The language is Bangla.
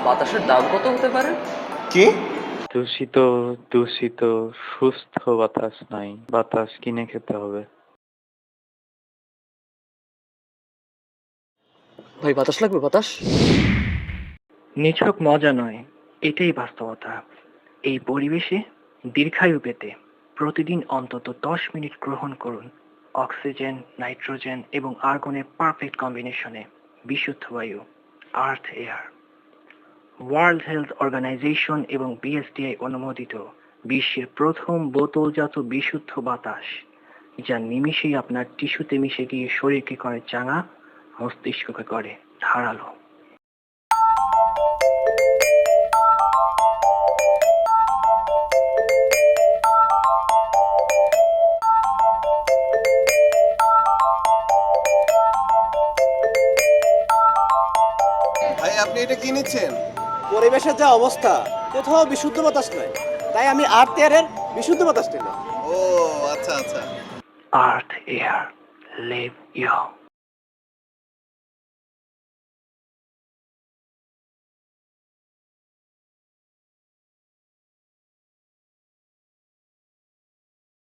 বাতাসের দাম কত হতে পারে? কি? দূষিত দূষিত সুস্থ বাতাস নাই, বাতাস কিনে খেতে হবে। ভাই বাতাস লাগবে, বাতাস। নিছক মজা নয়, এটাই বাস্তবতা। এই পরিবেশে দীর্ঘায়ু পেতে প্রতিদিন অন্তত 10 মিনিট গ্রহণ করুন অক্সিজেন, নাইট্রোজেন এবং আর্গনের পারফেক্ট কম্বিনেশনে বিশুদ্ধ বায়ু, আর্থ এয়ার। ওয়ার্ল্ড হেলথ অর্গানাইজেশন এবং বিএসটিআই অনুমোদিত বিশ্বের প্রথম বোতলজাত বিশুদ্ধ বাতাস, যা নিমিষেই আপনার টিস্যুতে মিশে গিয়ে শরীরকে করে চাঙা, মস্তিষ্ককে করে ধারালো। ভাই আপনি এটা কি নিচ্ছেন? পরিবেশের যা অবস্থা, কোথাও বিশুদ্ধ বাতাস নাই, তাই আমি আর্থ এয়ারের বিশুদ্ধ বাতাস নিলাম। ও আচ্ছা আচ্ছা। আর্থ এয়ার, লিভ ইয়ং।